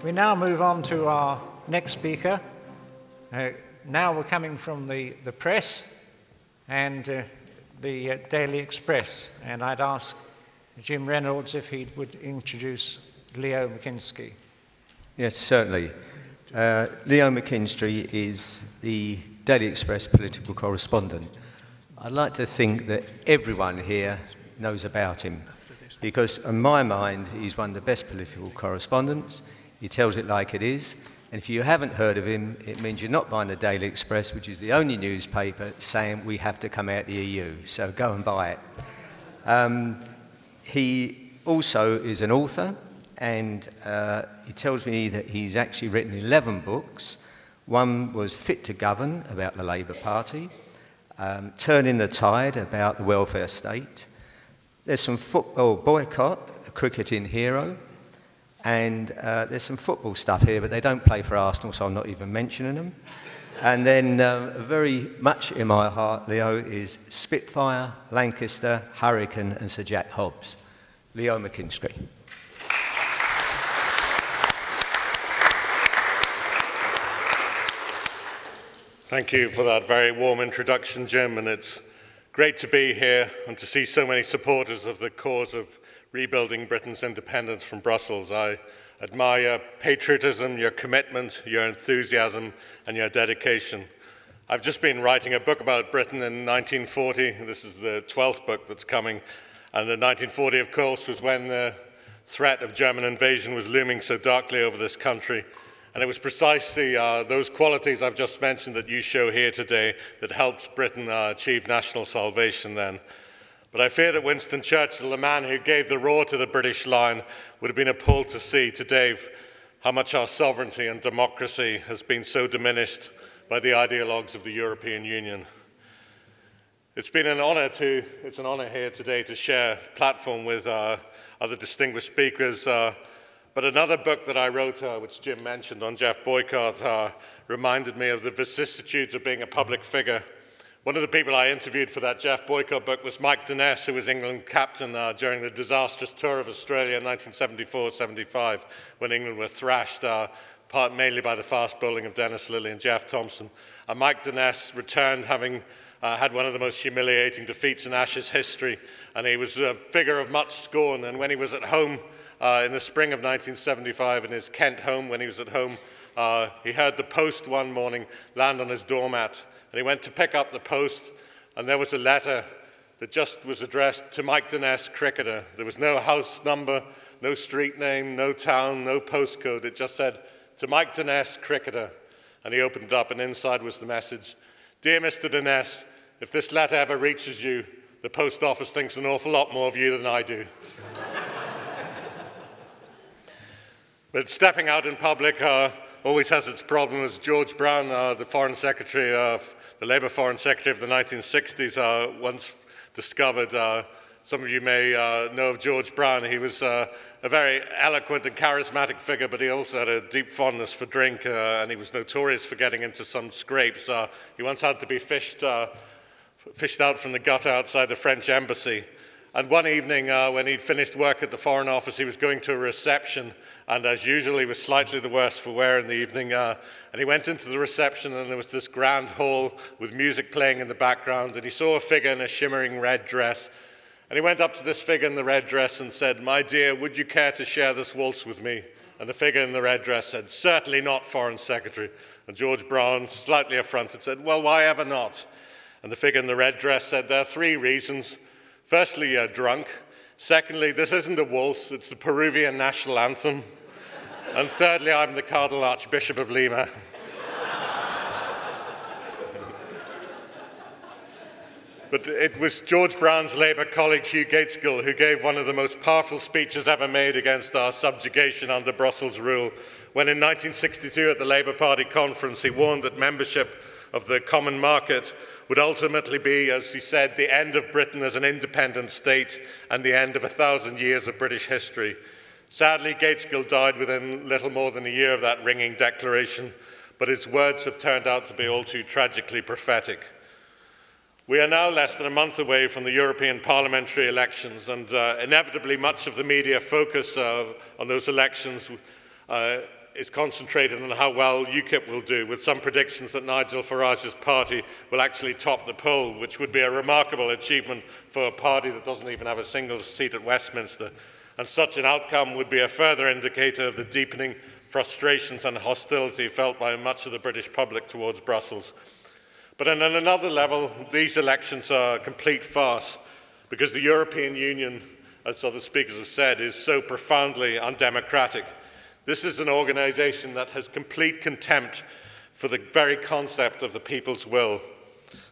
We now move on to our next speaker. Now we're coming from the press and the Daily Express, and I'd ask Jim Reynolds if he would introduce Leo McKinstry. Yes, certainly. Leo McKinstry is the Daily Express political correspondent. I'd like to think that everyone here knows about him, because in my mind, he's one of the best political correspondents. He tells it like it is, and if you haven't heard of him, it means you're not buying the Daily Express, which is the only newspaper saying we have to come out of the EU, so go and buy it. He also is an author, and he tells me that he's actually written 11 books. One was Fit to Govern, about the Labour Party, Turning the Tide, about the welfare state. There's some football, Boycott, a cricketing hero, and there's some football stuff here, but they don't play for Arsenal, so I'm not even mentioning them. And then very much in my heart, Leo, is Spitfire, Lancaster, Hurricane, and Sir Jack Hobbs. Leo McKinstry. Thank you for that very warm introduction, Jim, and it's great to be here and to see so many supporters of the cause of rebuilding Britain's independence from Brussels. I admire your patriotism, your commitment, your enthusiasm, and your dedication. I've just been writing a book about Britain in 1940. This is the 12th book that's coming. And in 1940, of course, was when the threat of German invasion was looming so darkly over this country. And it was precisely those qualities I've just mentioned that you show here today that helped Britain achieve national salvation then. But I fear that Winston Churchill, the man who gave the roar to the British Lion, would have been appalled to see today how much our sovereignty and democracy has been so diminished by the ideologues of the European Union. It's an honor here today to share a platform with other distinguished speakers. But another book that I wrote, which Jim mentioned, on Jeff Boycott, reminded me of the vicissitudes of being a public figure. One of the people I interviewed for that Jeff Boycott book was Mike Denness, who was England captain during the disastrous tour of Australia in 1974-75, when England were thrashed, mainly by the fast bowling of Dennis Lillee and Jeff Thompson. And Mike Denness returned having had one of the most humiliating defeats in Ashes history, and he was a figure of much scorn. And when he was at home in the spring of 1975, in his Kent home, when he was at home, he heard the post one morning land on his doormat. And he went to pick up the post, and there was a letter that just was addressed to Mike Denness, cricketer. There was no house number, no street name, no town, no postcode. It just said, to Mike Denness, cricketer. And he opened it up, and inside was the message, Dear Mr. Denness, if this letter ever reaches you, the post office thinks an awful lot more of you than I do. But stepping out in public always has its problems. George Brown, the Foreign Secretary, the Labour Foreign Secretary of the 1960s, once discovered, some of you may know of George Brown. He was a very eloquent and charismatic figure, but he also had a deep fondness for drink, and he was notorious for getting into some scrapes. He once had to be fished out from the gutter outside the French embassy. And one evening, when he'd finished work at the Foreign Office, he was going to a reception, and as usual, he was slightly the worse for wear in the evening. And he went into the reception, and there was this grand hall with music playing in the background, and he saw a figure in a shimmering red dress. And he went up to this figure in the red dress and said, My dear, would you care to share this waltz with me? And the figure in the red dress said, Certainly not, Foreign Secretary. And George Brown, slightly affronted, said, Well, why ever not? And the figure in the red dress said, There are 3 reasons. Firstly, you're drunk. Secondly, this isn't a waltz, it's the Peruvian national anthem. And thirdly, I'm the Cardinal Archbishop of Lima. But it was George Brown's Labour colleague Hugh Gaitskell who gave one of the most powerful speeches ever made against our subjugation under Brussels rule, when in 1962 at the Labour Party conference he warned that membership of the common market would ultimately be, as he said, the end of Britain as an independent state and the end of 1,000 years of British history. Sadly, Gaitskell died within little more than a year of that ringing declaration, but his words have turned out to be all too tragically prophetic. We are now less than a month away from the European parliamentary elections, and inevitably much of the media focus on those elections is concentrated on how well UKIP will do, with some predictions that Nigel Farage's party will actually top the poll, which would be a remarkable achievement for a party that doesn't even have a single seat at Westminster. And such an outcome would be a further indicator of the deepening frustrations and hostility felt by much of the British public towards Brussels. But on another level, these elections are a complete farce, because the European Union, as other speakers have said, is so profoundly undemocratic. This is an organisation that has complete contempt for the very concept of the people's will.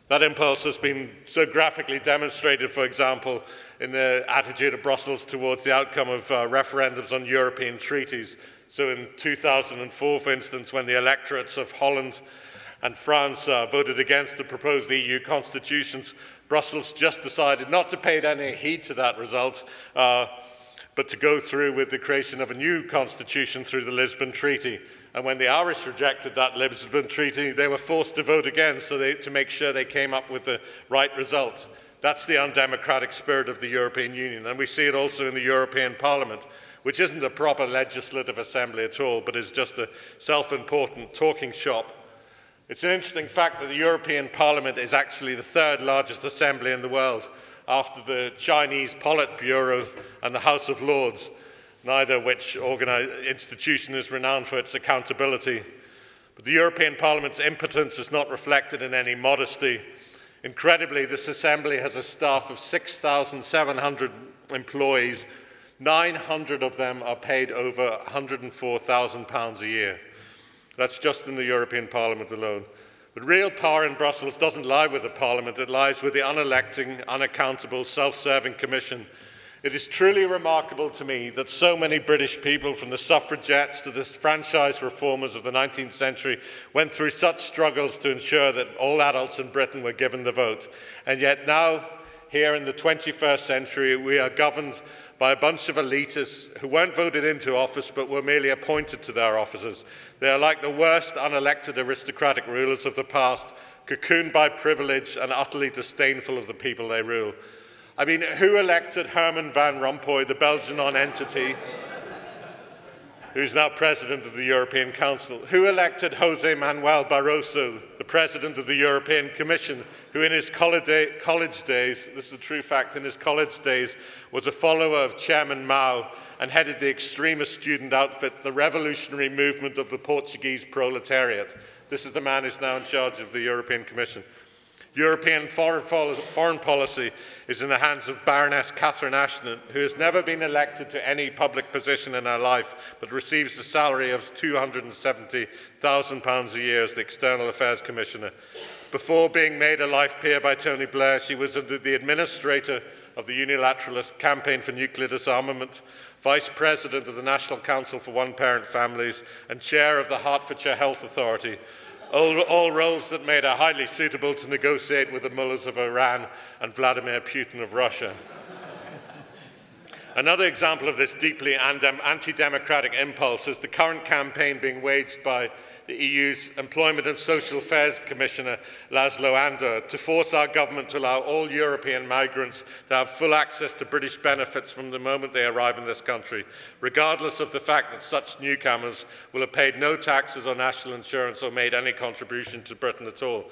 That impulse has been so graphically demonstrated, for example, in the attitude of Brussels towards the outcome of referendums on European treaties. So in 2004, for instance, when the electorates of Holland and France voted against the proposed EU constitutions, Brussels just decided not to pay any heed to that result, but to go through with the creation of a new constitution through the Lisbon Treaty. And when the Irish rejected that Lisbon Treaty, they were forced to vote again to make sure they came up with the right result. That's the undemocratic spirit of the European Union. And we see it also in the European Parliament, which isn't a proper legislative assembly at all, but is just a self-important talking shop. It's an interesting fact that the European Parliament is actually the third largest assembly in the world, after the Chinese Politburo and the House of Lords, neither of which institution is renowned for its accountability. But the European Parliament's impotence is not reflected in any modesty. Incredibly, this assembly has a staff of 6,700 employees. 900 of them are paid over £104,000 a year. That's just in the European Parliament alone. But real power in Brussels doesn't lie with the Parliament, it lies with the unelected, unaccountable, self-serving Commission. It is truly remarkable to me that so many British people, from the suffragettes to the franchise reformers of the 19th century, went through such struggles to ensure that all adults in Britain were given the vote. And yet now, here in the 21st century, we are governed by a bunch of elitists who weren't voted into office but were merely appointed to their offices. They are like the worst unelected aristocratic rulers of the past, cocooned by privilege and utterly disdainful of the people they rule. I mean, who elected Herman Van Rompuy, the Belgian nonentity, who's now president of the European Council? Who elected Jose Manuel Barroso, the president of the European Commission, who in his college days, this is a true fact, in his college days was a follower of Chairman Mao and headed the extremist student outfit, the revolutionary movement of the Portuguese proletariat. This is the man who's now in charge of the European Commission. European foreign policy is in the hands of Baroness Catherine Ashton, who has never been elected to any public position in her life, but receives a salary of £270,000 a year as the External Affairs Commissioner. Before being made a life peer by Tony Blair, she was the administrator of the Unilateralist Campaign for Nuclear Disarmament, Vice President of the National Council for One-Parent Families, and Chair of the Hertfordshire Health Authority. All roles that made her highly suitable to negotiate with the mullahs of Iran and Vladimir Putin of Russia. Another example of this deeply anti-democratic impulse is the current campaign being waged by the EU's Employment and Social Affairs Commissioner, Laszlo Andor, to force our government to allow all European migrants to have full access to British benefits from the moment they arrive in this country, regardless of the fact that such newcomers will have paid no taxes or national insurance or made any contribution to Britain at all.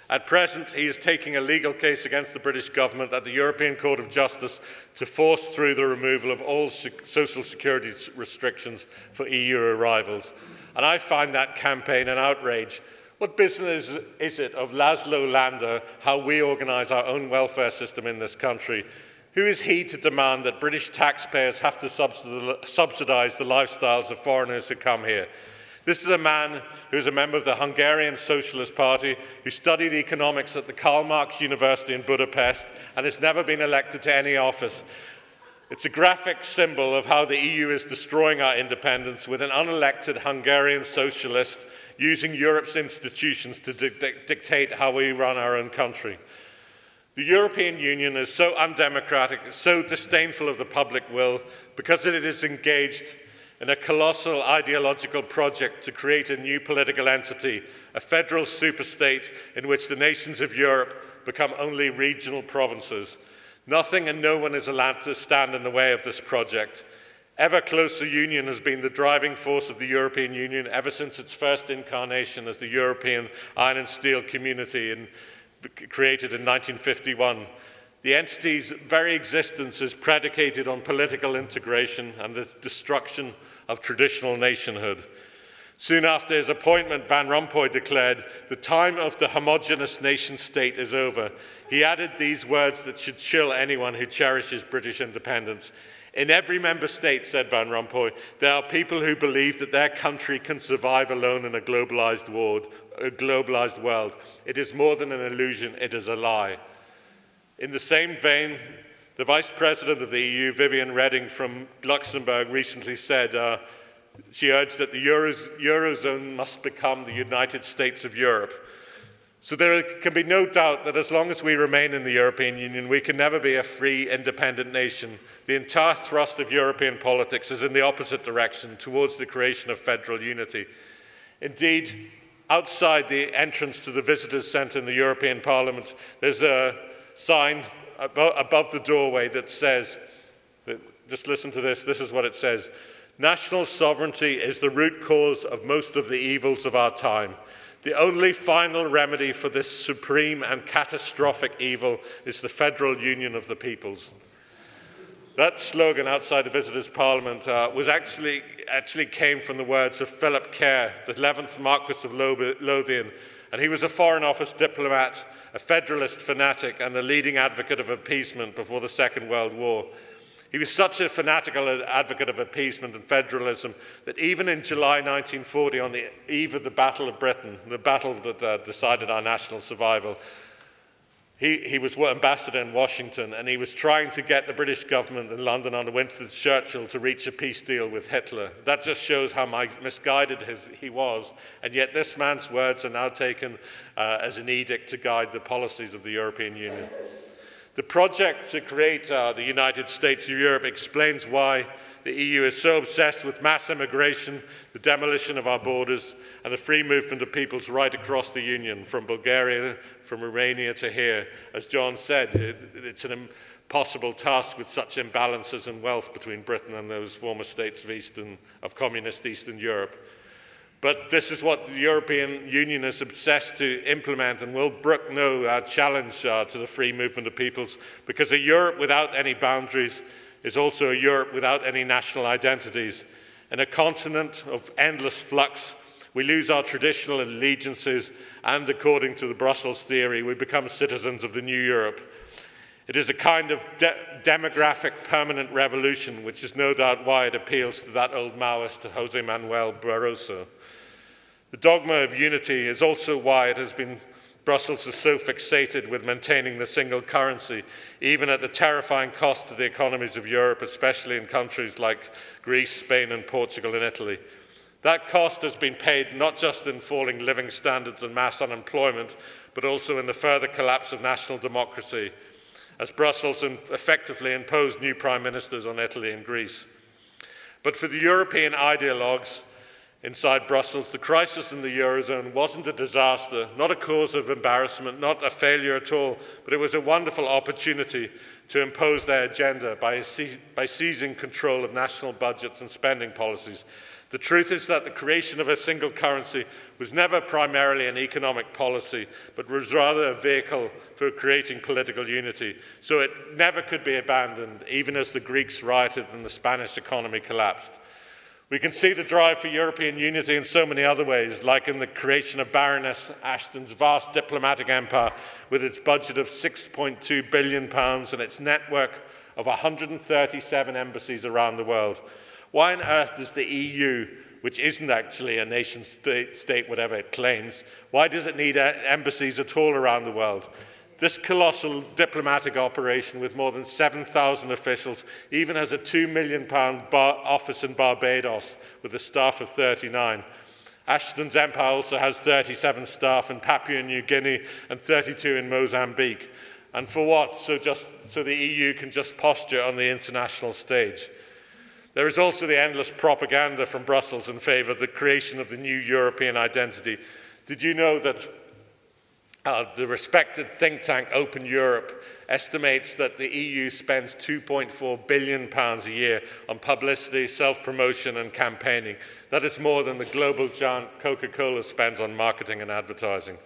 At present, he is taking a legal case against the British government at the European Court of Justice to force through the removal of all social security restrictions for EU arrivals. And I find that campaign an outrage. What business is it of Laszlo Andor how we organise our own welfare system in this country? Who is he to demand that British taxpayers have to subsidise the lifestyles of foreigners who come here? This is a man who is a member of the Hungarian Socialist Party, who studied economics at the Karl Marx University in Budapest and has never been elected to any office. It's a graphic symbol of how the EU is destroying our independence, with an unelected Hungarian socialist using Europe's institutions to dictate how we run our own country. The European Union is so undemocratic, so disdainful of the public will, because it is engaged in a colossal ideological project to create a new political entity, a federal superstate in which the nations of Europe become only regional provinces. Nothing and no one is allowed to stand in the way of this project. Ever closer union has been the driving force of the European Union ever since its first incarnation as the European Iron and Steel Community created in 1951. The entity's very existence is predicated on political integration and the destruction of traditional nationhood. Soon after his appointment, Van Rompuy declared, "The time of the homogeneous nation-state is over." He added these words that should chill anyone who cherishes British independence. "In every member state," said Van Rompuy, "there are people who believe that their country can survive alone in a globalized world. It is more than an illusion, it is a lie." In the same vein, the Vice President of the EU, Viviane Reding from Luxembourg, recently said, she urged that the Eurozone must become the United States of Europe. So there can be no doubt that as long as we remain in the European Union, we can never be a free, independent nation. The entire thrust of European politics is in the opposite direction, towards the creation of federal unity. Indeed, outside the entrance to the Visitors' Centre in the European Parliament, there's a sign above the doorway that says, just listen to this is what it says: "National sovereignty is the root cause of most of the evils of our time. The only final remedy for this supreme and catastrophic evil is the federal union of the peoples." That slogan outside the Visitors' Parliament was actually came from the words of Philip Kerr, the 11th Marquess of Lothian, and he was a Foreign Office diplomat, a federalist fanatic, and the leading advocate of appeasement before the Second World War. He was such a fanatical advocate of appeasement and federalism that even in July 1940, on the eve of the Battle of Britain, the battle that decided our national survival, he was ambassador in Washington, and he was trying to get the British government in London under Winston Churchill to reach a peace deal with Hitler. That just shows how misguided he was, and yet this man's words are now taken as an edict to guide the policies of the European Union. The project to create the United States of Europe explains why the EU is so obsessed with mass immigration, the demolition of our borders, and the free movement of peoples right across the Union, from Bulgaria, from Romania to here. As John said, it's an impossible task with such imbalances in wealth between Britain and those former states of communist Eastern Europe. But this is what the European Union is obsessed to implement, and will brook no challenge to the free movement of peoples, because a Europe without any boundaries is also a Europe without any national identities. In a continent of endless flux, we lose our traditional allegiances, and according to the Brussels theory, we become citizens of the new Europe. It is a kind of demographic permanent revolution, which is no doubt why it appeals to that old Maoist, José Manuel Barroso. The dogma of unity is also why Brussels is so fixated with maintaining the single currency, even at the terrifying cost to the economies of Europe, especially in countries like Greece, Spain, and Portugal and Italy. That cost has been paid not just in falling living standards and mass unemployment, but also in the further collapse of national democracy, as Brussels effectively imposed new prime ministers on Italy and Greece. But for the European ideologues inside Brussels, the crisis in the Eurozone wasn't a disaster, not a cause of embarrassment, not a failure at all, but it was a wonderful opportunity to impose their agenda by seizing control of national budgets and spending policies. The truth is that the creation of a single currency was never primarily an economic policy, but was rather a vehicle for creating political unity. So it never could be abandoned, even as the Greeks rioted and the Spanish economy collapsed. We can see the drive for European unity in so many other ways, like in the creation of Baroness Ashton's vast diplomatic empire with its budget of £6.2 billion and its network of 137 embassies around the world. Why on earth does the EU, which isn't actually a nation-state, whatever it claims, why does it need embassies at all around the world? This colossal diplomatic operation with more than 7,000 officials even has a £2 million office in Barbados with a staff of 39. Ashton's empire also has 37 staff in Papua New Guinea and 32 in Mozambique. And for what? So the EU can just posture on the international stage. There is also the endless propaganda from Brussels in favour of the creation of the new European identity. Did you know that The respected think tank Open Europe estimates that the EU spends £2.4 billion a year on publicity, self-promotion and campaigning. That is more than the global giant Coca-Cola spends on marketing and advertising.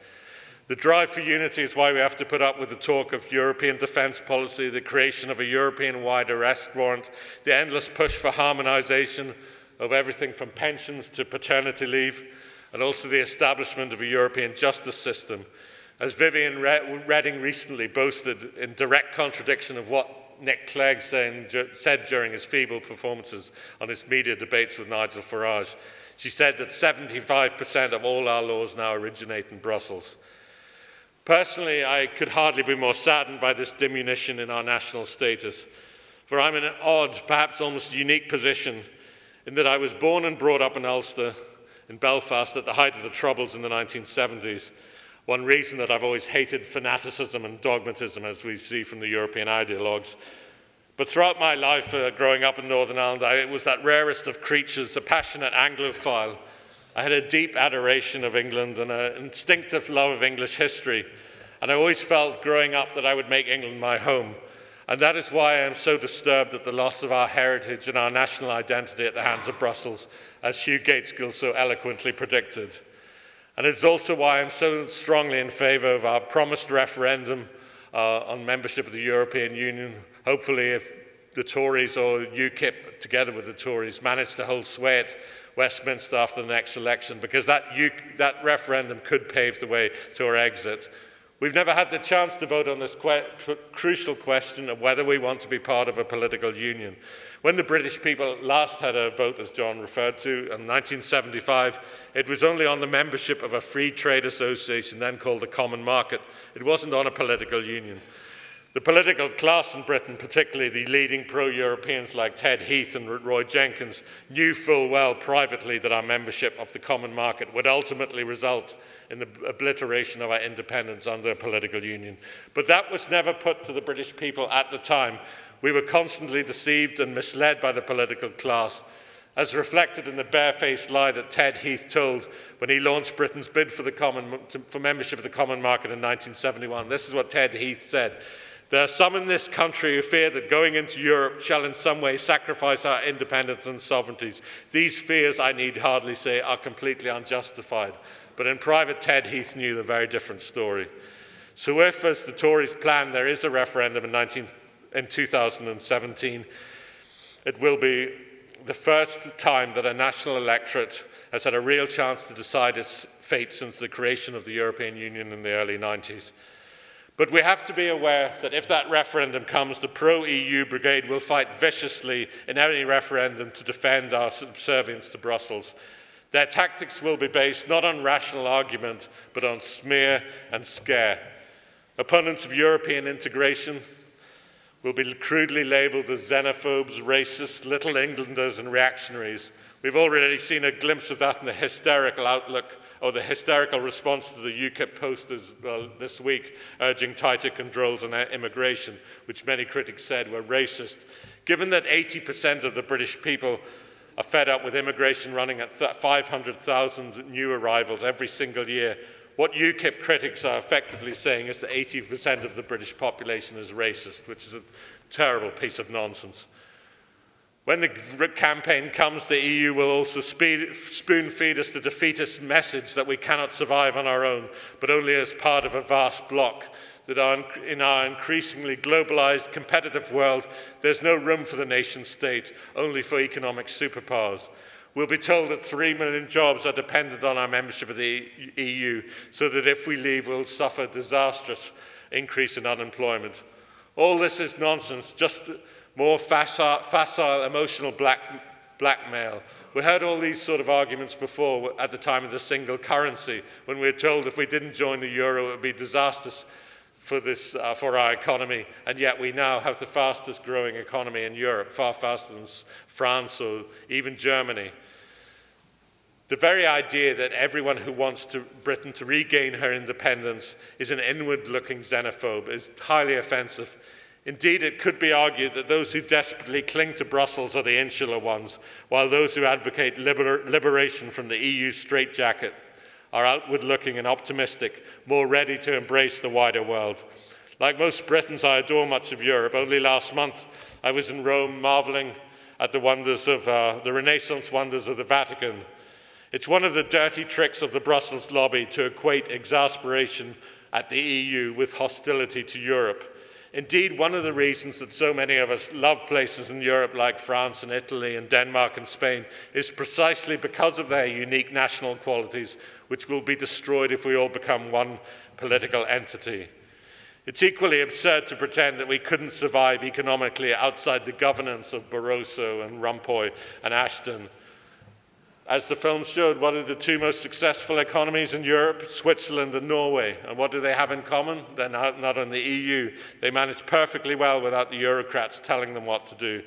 The drive for unity is why we have to put up with the talk of European defence policy, the creation of a European-wide arrest warrant, the endless push for harmonisation of everything from pensions to paternity leave, and also the establishment of a European justice system. As Viviane Reding recently boasted, in direct contradiction of what Nick Clegg said during his feeble performances on his media debates with Nigel Farage, she said that 75% of all our laws now originate in Brussels. Personally, I could hardly be more saddened by this diminution in our national status, for I'm in an odd, perhaps almost unique position in that I was born and brought up in Ulster, in Belfast, at the height of the Troubles in the 1970s. One reason that I've always hated fanaticism and dogmatism, as we see from the European ideologues. But throughout my life, growing up in Northern Ireland, I was that rarest of creatures, a passionate Anglophile. I had a deep adoration of England and an instinctive love of English history. And I always felt growing up that I would make England my home. And that is why I am so disturbed at the loss of our heritage and our national identity at the hands of Brussels, as Hugh Gateskill so eloquently predicted. And it's also why I'm so strongly in favour of our promised referendum on membership of the European Union. Hopefully, if the Tories or UKIP, together with the Tories, manage to hold sway at Westminster after the next election, because that referendum could pave the way to our exit. We've never had the chance to vote on this crucial question of whether we want to be part of a political union. When the British people last had a vote, as John referred to, in 1975, it was only on the membership of a free trade association, then called the Common Market. It wasn't on a political union. The political class in Britain, particularly the leading pro-Europeans like Ted Heath and Roy Jenkins, knew full well privately that our membership of the Common Market would ultimately result in the obliteration of our independence under a political union. But that was never put to the British people at the time. We were constantly deceived and misled by the political class, as reflected in the barefaced lie that Ted Heath told when he launched Britain's bid for membership of the Common Market in 1971. This is what Ted Heath said. "There are some in this country who fear that going into Europe shall in some way sacrifice our independence and sovereignties. These fears, I need hardly say, are completely unjustified." But in private, Ted Heath knew a very different story. So if, as the Tories plan, there is a referendum in 2017, it will be the first time that a national electorate has had a real chance to decide its fate since the creation of the European Union in the early 90s. But we have to be aware that if that referendum comes, the pro-EU brigade will fight viciously in any referendum to defend our subservience to Brussels. Their tactics will be based not on rational argument, but on smear and scare. Opponents of European integration will be crudely labelled as xenophobes, racists, little Englanders and reactionaries. We've already seen a glimpse of that in the hysterical outlook, or the hysterical response to the UKIP posters this week urging tighter controls on immigration, which many critics said were racist. Given that 80% of the British people are fed up with immigration running at 500,000 new arrivals every single year, what UKIP critics are effectively saying is that 80% of the British population is racist, which is a terrible piece of nonsense. When the campaign comes, the EU will also spoon-feed us the defeatist message that we cannot survive on our own, but only as part of a vast bloc, that in our increasingly globalized, competitive world, there's no room for the nation-state, only for economic superpowers. We'll be told that 3 million jobs are dependent on our membership of the EU, so that if we leave, we'll suffer a disastrous increase in unemployment. All this is nonsense, just more facile emotional blackmail. We heard all these sort of arguments before at the time of the single currency, when we were told if we didn't join the euro, it would be disastrous for our economy, and yet we now have the fastest growing economy in Europe, far faster than France or even Germany. The very idea that everyone who wants Britain to regain her independence is an inward-looking xenophobe is highly offensive. Indeed, it could be argued that those who desperately cling to Brussels are the insular ones, while those who advocate liberation from the EU straitjacket are outward-looking and optimistic, more ready to embrace the wider world. Like most Britons, I adore much of Europe. Only last month, I was in Rome marveling at the wonders of the Renaissance wonders of the Vatican. It's one of the dirty tricks of the Brussels lobby to equate exasperation at the EU with hostility to Europe. Indeed, one of the reasons that so many of us love places in Europe like France and Italy and Denmark and Spain is precisely because of their unique national qualities, which will be destroyed if we all become one political entity. It's equally absurd to pretend that we couldn't survive economically outside the governance of Barroso and Rompuy and Ashton. As the film showed, what are the two most successful economies in Europe? Switzerland and Norway. And what do they have in common? They're not in the EU. They manage perfectly well without the Eurocrats telling them what to do.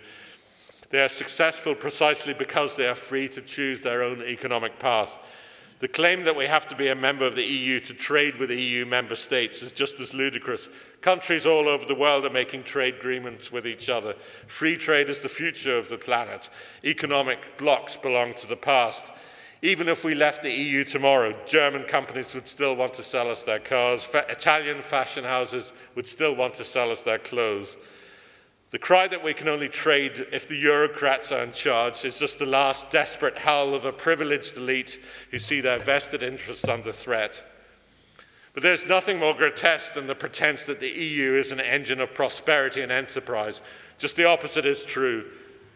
They are successful precisely because they are free to choose their own economic path. The claim that we have to be a member of the EU to trade with EU member states is just as ludicrous. Countries all over the world are making trade agreements with each other. Free trade is the future of the planet. Economic blocs belong to the past. Even if we left the EU tomorrow, German companies would still want to sell us their cars. Italian fashion houses would still want to sell us their clothes. The cry that we can only trade if the Eurocrats are in charge is just the last desperate howl of a privileged elite who see their vested interests under threat. But there's nothing more grotesque than the pretense that the EU is an engine of prosperity and enterprise. Just the opposite is true.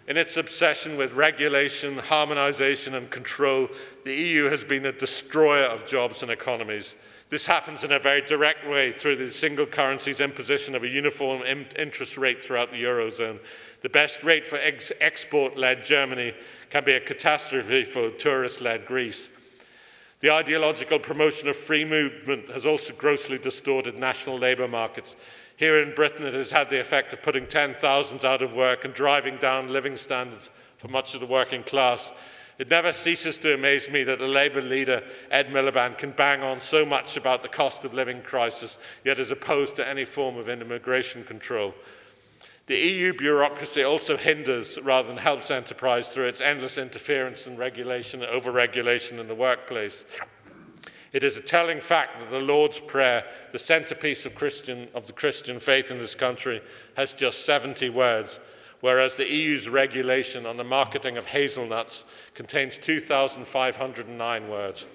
In its obsession with regulation, harmonization, and control, the EU has been a destroyer of jobs and economies. This happens in a very direct way through the single currency's imposition of a uniform interest rate throughout the Eurozone. The best rate for export-led Germany can be a catastrophe for tourist-led Greece. The ideological promotion of free movement has also grossly distorted national labour markets. Here in Britain, it has had the effect of putting 10,000s out of work and driving down living standards for much of the working class. It never ceases to amaze me that the Labour leader, Ed Miliband, can bang on so much about the cost of living crisis, yet is opposed to any form of immigration control. The EU bureaucracy also hinders rather than helps enterprise through its endless interference and regulation and over-regulation in the workplace. It is a telling fact that the Lord's Prayer, the centrepiece of the Christian faith in this country, has just 70 words, whereas the EU's regulation on the marketing of hazelnuts contains 2,509 words.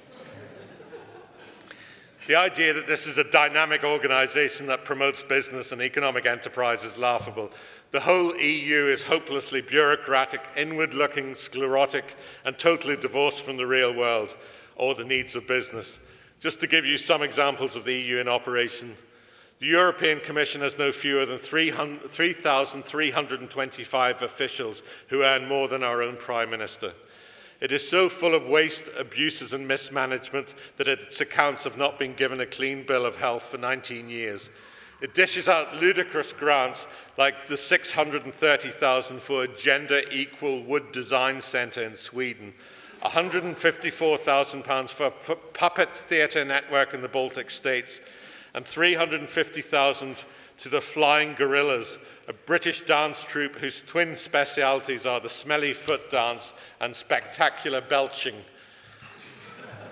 The idea that this is a dynamic organization that promotes business and economic enterprise is laughable. The whole EU is hopelessly bureaucratic, inward-looking, sclerotic, and totally divorced from the real world or the needs of business. Just to give you some examples of the EU in operation, the European Commission has no fewer than 3,325 officials who earn more than our own Prime Minister. It is so full of waste, abuses and mismanagement that its accounts have not been given a clean bill of health for 19 years. It dishes out ludicrous grants like the 630,000 for a gender-equal wood design centre in Sweden, £154,000 for a puppet theatre network in the Baltic States, and 350,000 to the Flying Gorillas, a British dance troupe whose twin specialities are the smelly foot dance and spectacular belching.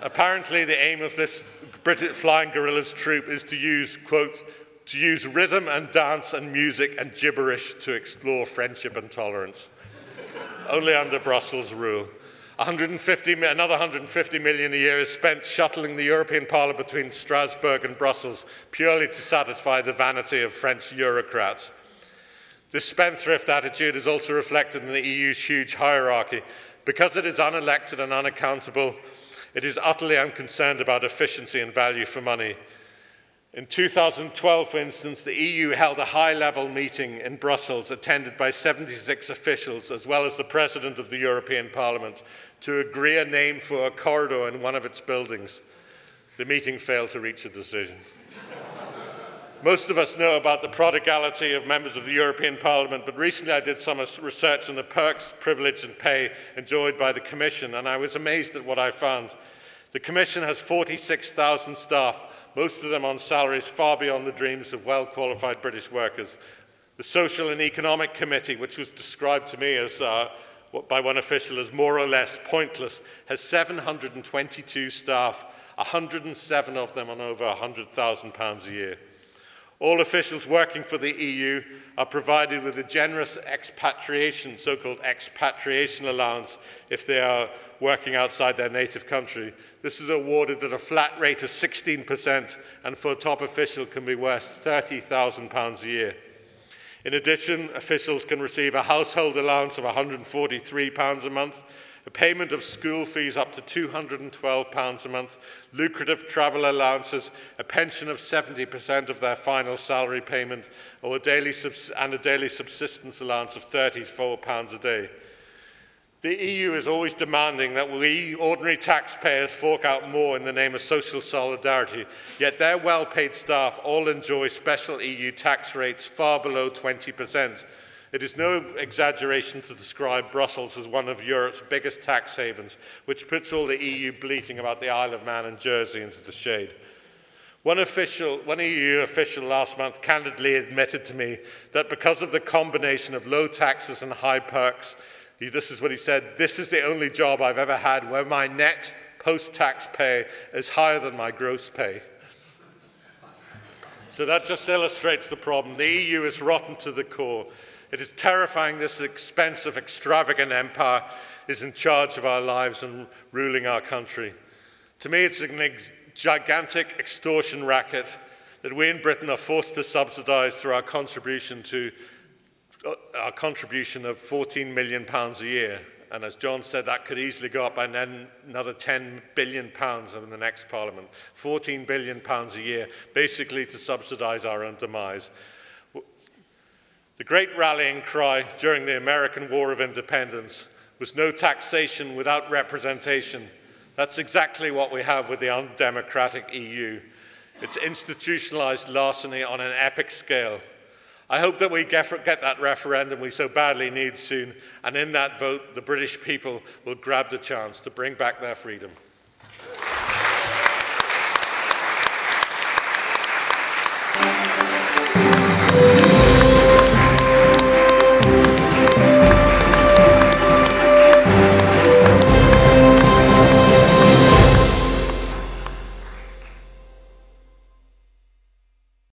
Apparently, the aim of this British Flying Gorillas troupe is to use, quote, to use rhythm and dance and music and gibberish to explore friendship and tolerance. Only under Brussels rule. Another 150 million a year is spent shuttling the European Parliament between Strasbourg and Brussels purely to satisfy the vanity of French Eurocrats. This spendthrift attitude is also reflected in the EU's huge hierarchy. Because it is unelected and unaccountable, it is utterly unconcerned about efficiency and value for money. In 2012, for instance, the EU held a high-level meeting in Brussels attended by 76 officials, as well as the President of the European Parliament, to agree a name for a corridor in one of its buildings. The meeting failed to reach a decision. Most of us know about the prodigality of members of the European Parliament, but recently I did some research on the perks, privilege and pay enjoyed by the Commission, and I was amazed at what I found. The Commission has 46,000 staff, most of them on salaries far beyond the dreams of well-qualified British workers. The Social and Economic Committee, which was described to me as, by one official as more or less pointless, has 722 staff, 107 of them on over £100,000 a year. All officials working for the EU are provided with a generous expatriation, so-called expatriation allowance, if they are working outside their native country. This is awarded at a flat rate of 16%, and for a top official can be worth £30,000 a year. In addition, officials can receive a household allowance of £143 a month, a payment of school fees up to £212 a month, lucrative travel allowances, a pension of 70% of their final salary payment, or a daily subsistence allowance of £34 a day. The EU is always demanding that we, ordinary taxpayers, fork out more in the name of social solidarity, yet their well-paid staff all enjoy special EU tax rates far below 20%. It is no exaggeration to describe Brussels as one of Europe's biggest tax havens, which puts all the EU bleating about the Isle of Man and Jersey into the shade. One EU official last month candidly admitted to me that because of the combination of low taxes and high perks, this is what he said, "This is the only job I've ever had where my net post-tax pay is higher than my gross pay." So that just illustrates the problem. The EU is rotten to the core. It is terrifying this expensive, extravagant empire is in charge of our lives and ruling our country. To me, it's a gigantic extortion racket that we in Britain are forced to subsidise through our contribution of £14 million a year. And as John said, that could easily go up by another £10 billion in the next Parliament. £14 billion a year, basically to subsidise our own demise. The great rallying cry during the American War of Independence was no taxation without representation. That's exactly what we have with the undemocratic EU. It's institutionalised larceny on an epic scale. I hope that we get that referendum we so badly need soon, and in that vote, the British people will grab the chance to bring back their freedom.